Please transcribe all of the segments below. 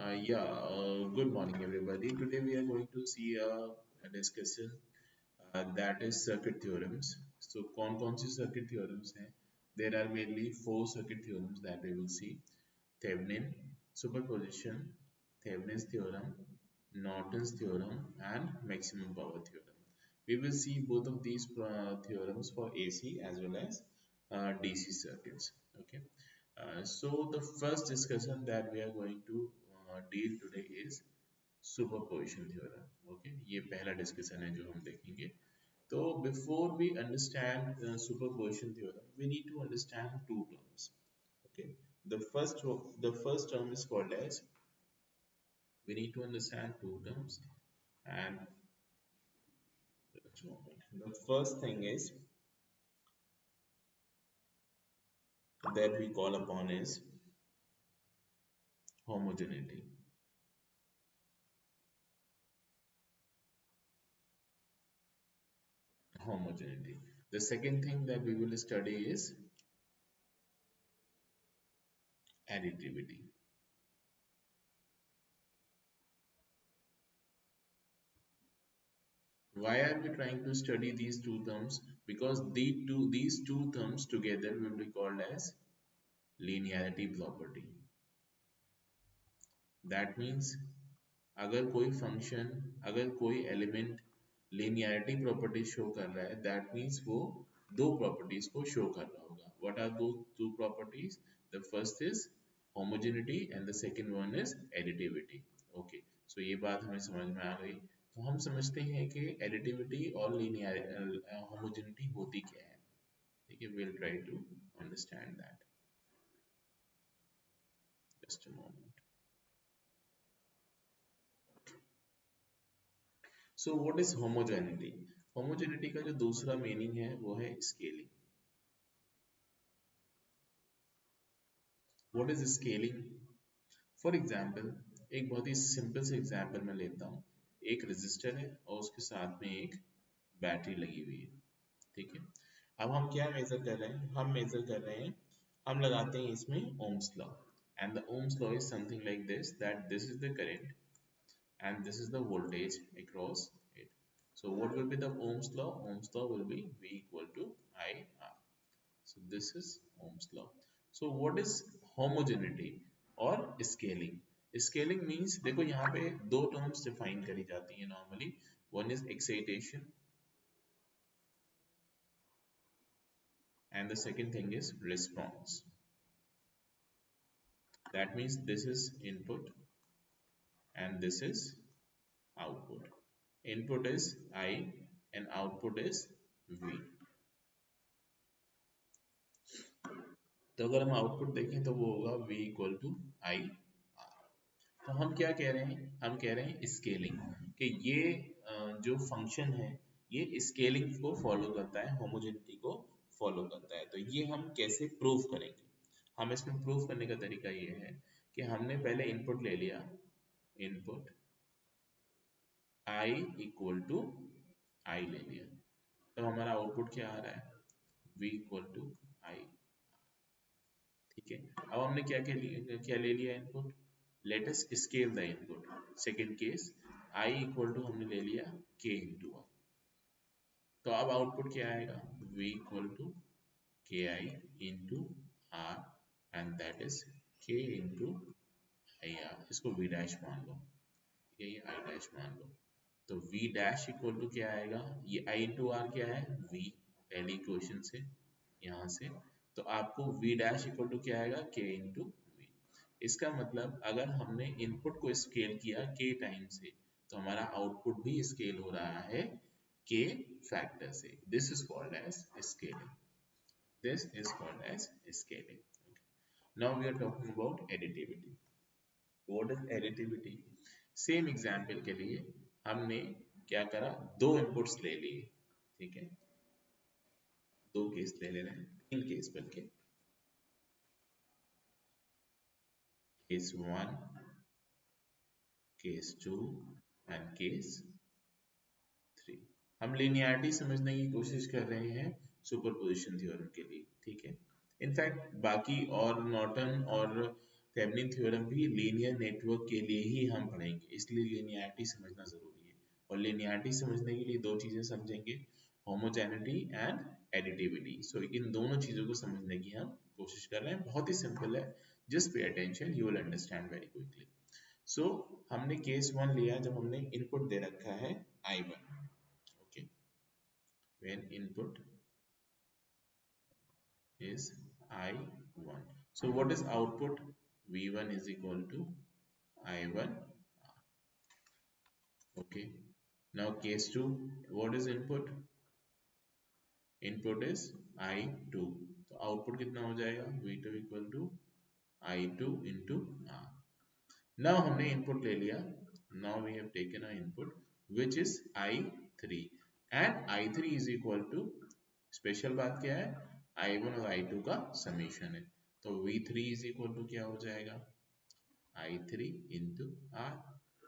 Good morning, everybody. Today we are going to see a discussion that is circuit theorems. So, कौन सी circuit theorems हैं? There are mainly four circuit theorems that we will see: Thevenin, superposition, Thevenin's theorem, Norton's theorem, and maximum power theorem. We will see both of these theorems for AC as well as DC circuits. Okay. So the first discussion that we are going to deal today is superposition theorem. Okay, ये पहला discussion है जो हम देखेंगे. तो before we understand superposition theorem we need to understand two terms. Okay, the first term is called as, we need to understand two terms, and the first thing is that we call upon is homogeneity. Homogeneity. The second thing that we will study is additivity. Why are we trying to study these two terms? Because these two terms together will be called as linearity property. That means अगर कोई function, अगर कोई element linearity property show कर रहा है, that means वो दो properties को शो कर रहा होगा. व्हाट आर दो two properties? The first is homogeneity and the second one is additivity. Okay, so ये बात हमें समझ में आ गई. तो हम समझते हैं कि additivity और linear homogeneity होती क्या है. ठीक है, we'll try to understand that. Just a moment. So what is homogeneity? Homogeneity का जो दूसरा मीनिंग है वो है scaling. What is scaling? For example, एक बहुत ही सिंपल से एग्जाम्पल मैं लेता हूँ. एक रजिस्टर है और उसके साथ में एक बैटरी लगी हुई है. ठीक है, अब हम क्या मेजर कर रहे हैं? हम मेजर कर रहे हैं, हम लगाते हैं इसमें Ohm's law. And the Ohm's law is something like this, that this is the current and this is the voltage across it. So what will be the Ohm's law? Ohm's law will be V equal to IR. So this is Ohm's law. So what is homogeneity or scaling? Scaling means, देखो यहाँ पे दो terms define करी जाती हैं normally. One is excitation and the second thing is response. That means this is input and this is output. Input is I and output is V. तो अगर हम आउटपुट देखें तो वो होगा V equal to I R. तो हम क्या कह रहे हैं? हम कह रहे हैं स्केलिंग, कि ये जो फंक्शन है ये स्केलिंग को फॉलो करता है, होमोजेनिटी को फॉलो करता है. तो ये हम कैसे प्रूव करेंगे? हम इसमें प्रूव करने का तरीका ये है कि हमने पहले इनपुट ले लिया, इनपुट I इक्वल टू आई ले लिया. तो हमारा आउटपुट क्या आ रहा है? V equal to I. ठीक है, अब हमने क्या ले लिया input. Let us scale the input. Second case, I equal to हमने ले लिया K इंटू आर. तो अब आउटपुट क्या आएगा? V equal to K I into R and that is K into I R. इसको V डैश मान लो, ये I डैश मान लो. तो V डैश इक्वल टू क्या आएगा? ये I इंटू आर क्या है? V, पहली इक्वेशन से यहाँ से. तो आपको V डैश इक्वल टू क्या आएगा? K into V. इसका मतलब अगर हमने इनपुट को स्केल किया K टाइम से, तो हमारा आउटपुट भी स्केल हो रहा है K फैक्टर से. This is called as scaling. This is called as scaling. Now we are talking about additivity. What is additivity? Same example के लिए हमने क्या करा? दो इनपुट्स ले लिए. ठीक है, दो केस ले रहे हैं, तीन केस बल्कि. Case 1, case 2 and case 3. हम लिनियरिटी समझने की कोशिश कर रहे हैं सुपरपोजिशन थ्योरम के लिए. ठीक है, इनफैक्ट बाकी और नॉर्टन और थेवेनिन थ्योरम भी लीनियर नेटवर्क के लिए ही हम पढ़ेंगे, इसलिए लीनियरिटी समझना जरूरी है। और लीनियरिटी समझने के लिए दो चीजें समझेंगे, होमोजेनिटी एंड एडिटिविटी। सो इन दोनों चीजों को समझने की हम कोशिश कर रहे हैं, बहुत ही सिंपल है, just pay attention, you will understand very quickly. So हमने केस वन लिया जब हमने इनपुट दे रखा है I1, okay, when input is I1. So what is output? V1 is equal to I1. Okay. Now case 2, what is input? Input is I2. तो output कितना हो जाएगा? V2 equal to I2 into R. Now हमने input ले लिया. Now we have taken our input which is I3 and I3 is equal to, special बात क्या है, I1 और I2 का समीशन है, तो V3 is equal to क्या हो जाएगा, I3 into R।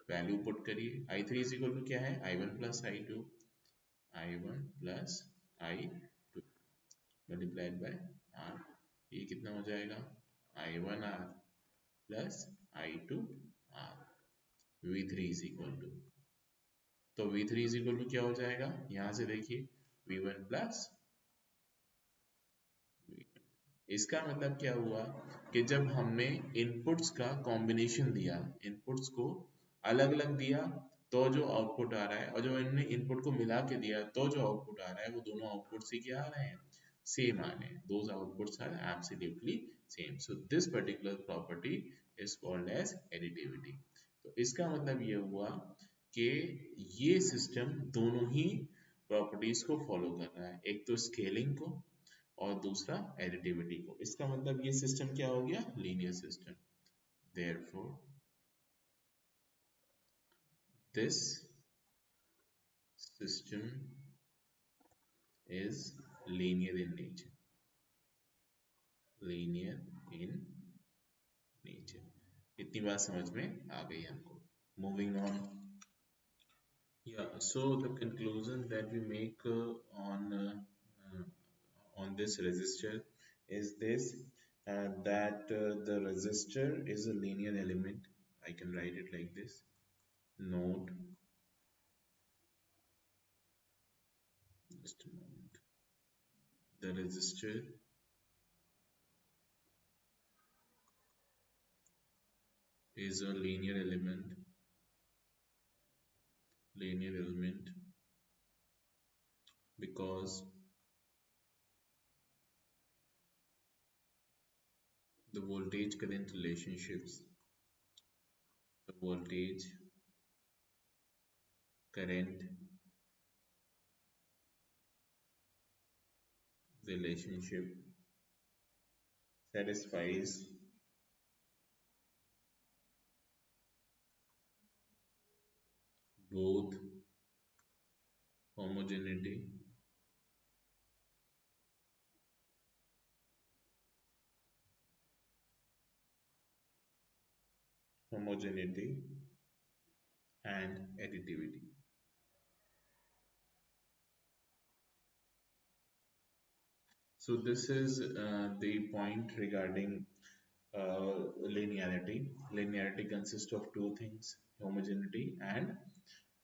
Value put करिए, I3 is equal to क्या है, I1 plus I2, I1 plus I2 multiplied by R। ये कितना हो जाएगा, I1 R plus I2 R। V3 is equal to, तो V3 is equal to क्या हो जाएगा, यहाँ से देखिए V1 plus V2। इसका मतलब क्या हुआ कि जब हमने इनपुट्स का कॉम्बिनेशन दिया, इनपुट्स को अलग अलग दिया, तो जो आउटपुट आ रहा है, और जो इनने इनपुट को मिला के दिया तो जो आउटपुट आ रहा है, वो दोनों आउटपुट ही क्या आ रहे हैं, सेम आ रहे हैं, those outputs are absolutely same. So this particular property is called as additivity. तो इसका मतलब ये हुआ कि ये सिस्टम दोनों ही प्रॉपर्टीज को फॉलो कर रहा है, एक तो स्केलिंग को और दूसरा एडिटिविटी को। इसका मतलब ये सिस्टम क्या हो गया, linear system. Therefore this system is linear in nature, linear in nature. इतनी बात समझ में आ गई हमको। Moving on, yeah, so the conclusion that we make on this resistor is this, that the resistor is a linear element. I can write it like this: node, just a moment, the resistor is a linear element because the voltage current relationships, the voltage current relationship satisfies both homogeneity homogeneity and additivity. So this is the point regarding linearity. Linearity consists of two things: homogeneity and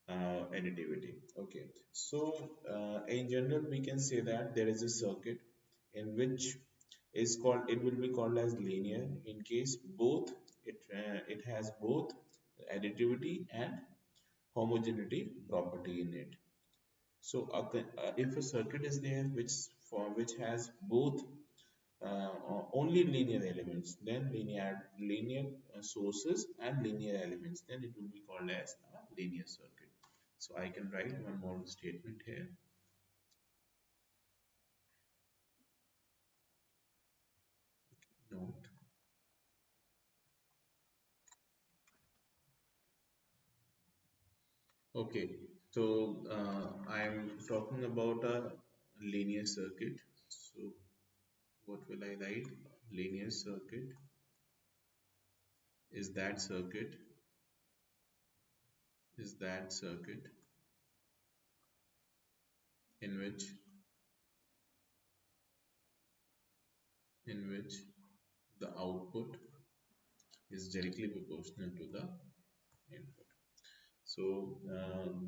additivity. Okay, so in general we can say that there is a circuit in which is called, it will be called as linear in case both it has both additivity and homogeneity property in it. So if a circuit is there which has both only linear elements, then linear sources and linear elements, then it will be called as a linear circuit. So I can write one more statement here. Note. Okay. So I am talking about a linear circuit. So what will I write? Linear circuit is that circuit in which the output is directly proportional to the input. So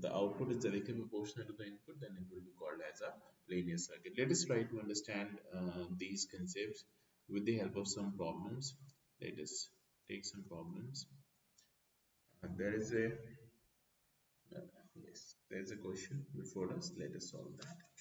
the output is directly proportional to the input, then it will be called as a linear circuit. Let us try to understand these concepts with the help of some problems. Let us take some problems. There is a yes, there is a question before us. Let us solve that.